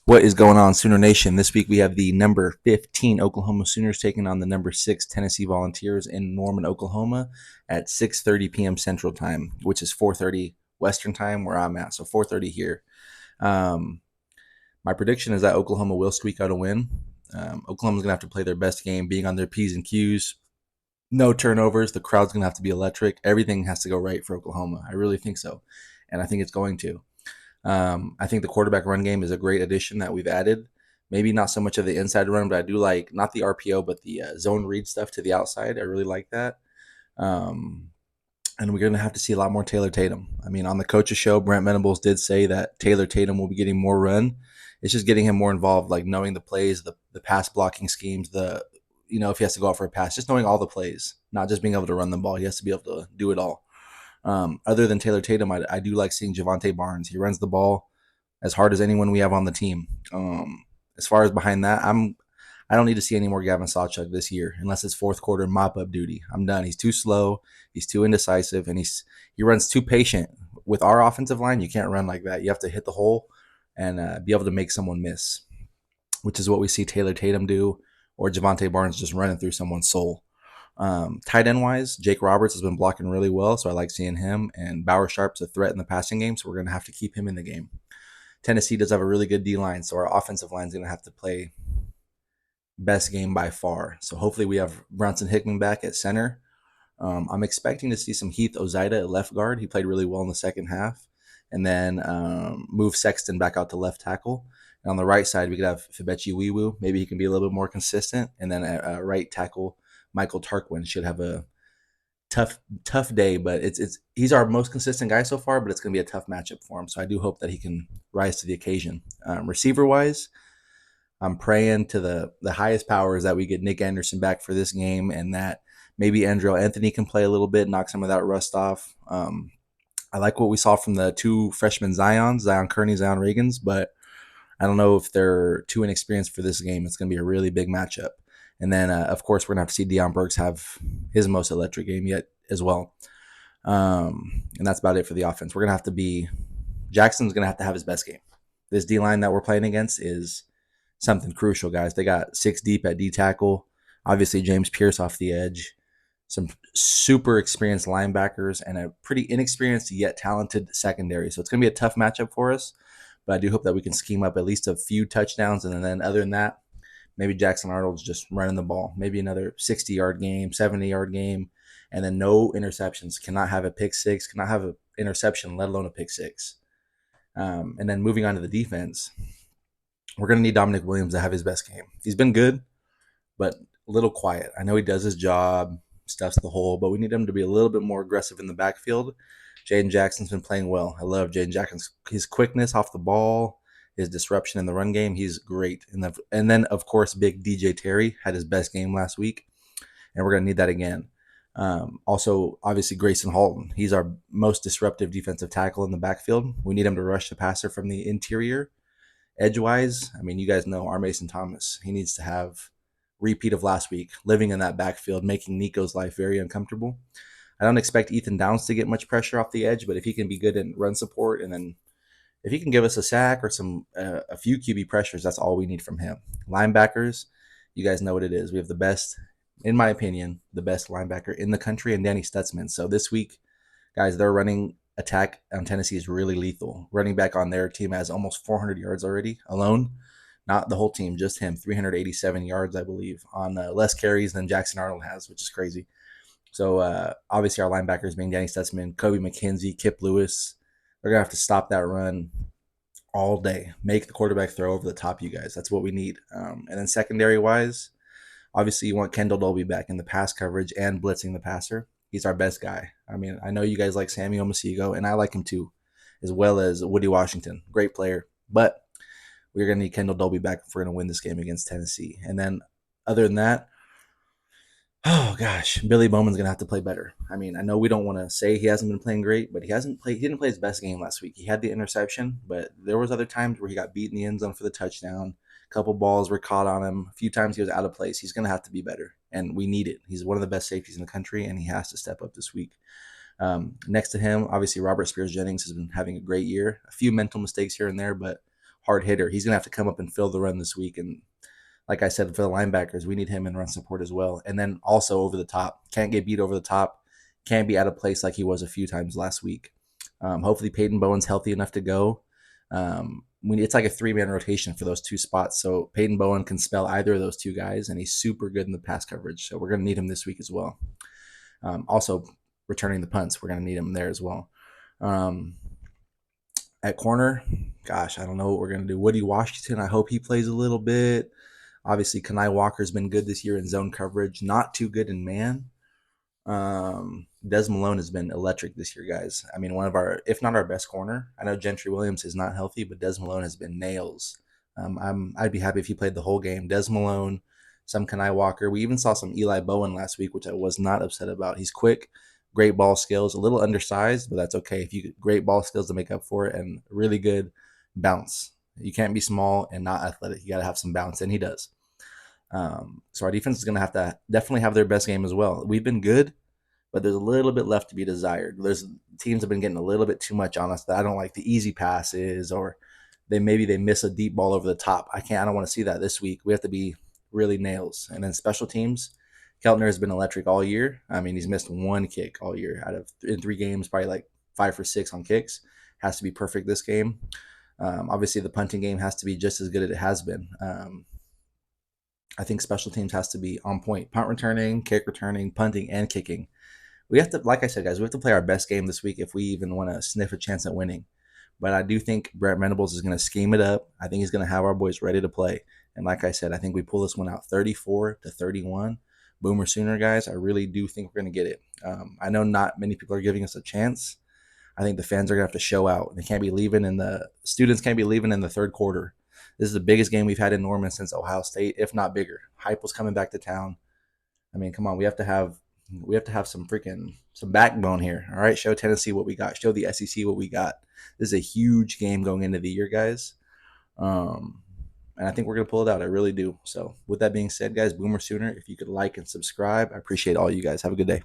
What is going on, Sooner Nation? This week we have the number 15 Oklahoma Sooners taking on the number 6 Tennessee Volunteers in Norman, Oklahoma at 6:30 p.m. Central Time, which is 4:30 Western Time where I'm at. So 4:30 here. Um, my prediction is that Oklahoma will squeak out a win. Oklahoma's going to have to play their best game, being on their P's and Q's. No turnovers. The crowd's going to have to be electric. Everything has to go right for Oklahoma. I really think so. And I think it's going to. I think the quarterback run game is a great addition that we've added. Maybe not so much of the inside run, but I do like not the RPO, but the zone read stuff to the outside. I really like that. Um, and we're going to have to see a lot more Taylor Tatum. I mean, on the coach's show, Brent Venables did say that Taylor Tatum will be getting more run. It's just getting him more involved, like knowing the plays, the pass blocking schemes, if he has to go out for a pass, just knowing all the plays, not just being able to run the ball. He has to be able to do it all. Other than Taylor Tatum, I do like seeing Javante Barnes. He runs the ball as hard as anyone we have on the team. As far as behind that, I don't need to see any more Gavin Sawchuk this year unless it's fourth quarter mop up duty. I'm done. He's too slow. He's too indecisive, and he runs too patient. With our offensive line, you can't run like that. You have to hit the hole and be able to make someone miss, which is what we see Taylor Tatum do, or Javante Barnes just running through someone's soul. Tight end wise, Jake Roberts has been blocking really well, so I like seeing him. And Bauer Sharp's a threat in the passing game, so we're going to have to keep him in the game. Tennessee does have a really good D line, so our offensive line is going to have to play best game by far. So hopefully we have Bronson Hickman back at center. I'm expecting to see some Heath Ozida at left guard. He played really well in the second half. And then move Sexton back out to left tackle. And on the right side, we could have Fibechi Wiwu. Maybe he can be a little bit more consistent. And then at right tackle, Michael Tarquin should have a tough day, but it's he's our most consistent guy so far, but it's going to be a tough matchup for him. So I do hope that he can rise to the occasion. Receiver wise, I'm praying to the highest powers that we get Nick Anderson back for this game, and that maybe Andrew Anthony can play a little bit, knock some of that rust off. I like what we saw from the two freshmen Zion Kearney, Zion Reagans, but I don't know if they're too inexperienced for this game. It's going to be a really big matchup. And then, of course, we're going to have to see Deion Burks have his most electric game yet as well. And that's about it for the offense. We're going to have to be – Jackson's going to have his best game. This D-line that we're playing against is something crucial, guys. They got 6 deep at D-tackle. Obviously, James Pierce off the edge. Some super experienced linebackers and a pretty inexperienced yet talented secondary. So it's going to be a tough matchup for us. But I do hope that we can scheme up at least a few touchdowns. And then other than that, maybe Jackson Arnold's just running the ball. Maybe another 60-yard game, 70-yard game, and then no interceptions. Cannot have a pick six, cannot have an interception, let alone a pick six. And then moving on to the defense, we're going to need Dominic Williams to have his best game. He's been good, but a little quiet. I know he does his job, stuffs the hole, but we need him to be a little bit more aggressive in the backfield. Jaden Jackson's been playing well. I love Jaden Jackson's his quickness off the ball, his disruption in the run game. He's great. And then, of course, big DJ Terry had his best game last week, and we're going to need that again. Also, obviously, Grayson Halton. He's our most disruptive defensive tackle in the backfield. We need him to rush the passer from the interior. Edgewise, I mean, you guys know our Mason Thomas. He needs to have repeat of last week, living in that backfield, making Nico's life very uncomfortable. I don't expect Ethan Downs to get much pressure off the edge, but if he can be good in run support, and then if he can give us a sack or a few QB pressures, that's all we need from him. Linebackers, you guys know what it is. We have the best, in my opinion, the best linebacker in the country, and Danny Stutzman. So this week, guys, their running attack on Tennessee is really lethal. Running back on their team has almost 400 yards already alone. Not the whole team, just him. 387 yards, I believe, on less carries than Jackson Arnold has, which is crazy. So obviously our linebackers being Danny Stutzman, Kobe McKenzie, Kip Lewis, they're going to have to stop that run all day. Make the quarterback throw over the top of you guys. That's what we need. And then secondary-wise, obviously you want Kendall Dolby back in the pass coverage and blitzing the passer. He's our best guy. I mean, I know you guys like Samuel Masigo, and I like him too, as well as Woody Washington. Great player. But we're going to need Kendall Dolby back if we're going to win this game against Tennessee. And then other than that, oh gosh, Billy Bowman's gonna have to play better. I mean, I know we don't want to say he hasn't been playing great, but he hasn't played. He didn't play his best game last week. He had the interception, but there was other times where he got beat in the end zone for the touchdown. A couple balls were caught on him. A few times he was out of place. He's gonna have to be better, and we need it. He's one of the best safeties in the country, and he has to step up this week. Next to him, obviously Robert Spears Jennings has been having a great year. A few mental mistakes here and there, but hard hitter. He's gonna have to come up and fill the run this week. And like I said, for the linebackers, we need him in run support as well. And then also over the top, can't get beat over the top, can't be out of place like he was a few times last week. Hopefully Peyton Bowen's healthy enough to go. It's like a 3-man rotation for those two spots. So Peyton Bowen can spell either of those two guys, and he's super good in the pass coverage. So we're going to need him this week as well. Also, returning the punts, we're going to need him there as well. At corner, gosh, I don't know what we're going to do. Woody Washington, I hope he plays a little bit. Obviously, Kanai Walker's been good this year in zone coverage, not too good in man. Des Malone has been electric this year, guys. I mean, one of our, if not our best corner. I know Gentry Williams is not healthy, but Des Malone has been nails. I'd be happy if he played the whole game. Des Malone, some Kanai Walker. We even saw some Eli Bowen last week, which I was not upset about. He's quick, great ball skills, a little undersized, but that's okay. If you get great ball skills to make up for it, and really good bounce. You can't be small and not athletic. You got to have some bounce, and he does. So our defense is going to have to definitely have their best game as well. We've been good, but there's a little bit left to be desired. There's teams have been getting a little bit too much on us that I don't like the easy passes, or they miss a deep ball over the top. I don't want to see that this week. We have to be really nails. And then special teams, Keltner has been electric all year. I mean, he's missed one kick all year out of in 3 games, probably like 5 for 6 on kicks. Has to be perfect this game. Obviously, the punting game has to be just as good as it has been. I think special teams has to be on point. Punt returning, kick returning, punting, and kicking. We have to, like I said, guys, we have to play our best game this week if we even want to sniff a chance at winning. But I do think Brent Venables is going to scheme it up. I think he's going to have our boys ready to play. And like I said, I think we pull this one out 34-31. Boomer Sooner, guys. I really do think we're going to get it. I know not many people are giving us a chance. I think the fans are going to have to show out. They can't be leaving students can't be leaving in the third quarter. This is the biggest game we've had in Norman since Ohio State, if not bigger. Heupel's coming back to town. I mean, come on, we have to have some backbone here. All right, show Tennessee what we got. Show the SEC what we got. This is a huge game going into the year, guys. And I think we're gonna pull it out. I really do. So, with that being said, guys, Boomer Sooner. If you could like and subscribe, I appreciate all you guys. Have a good day.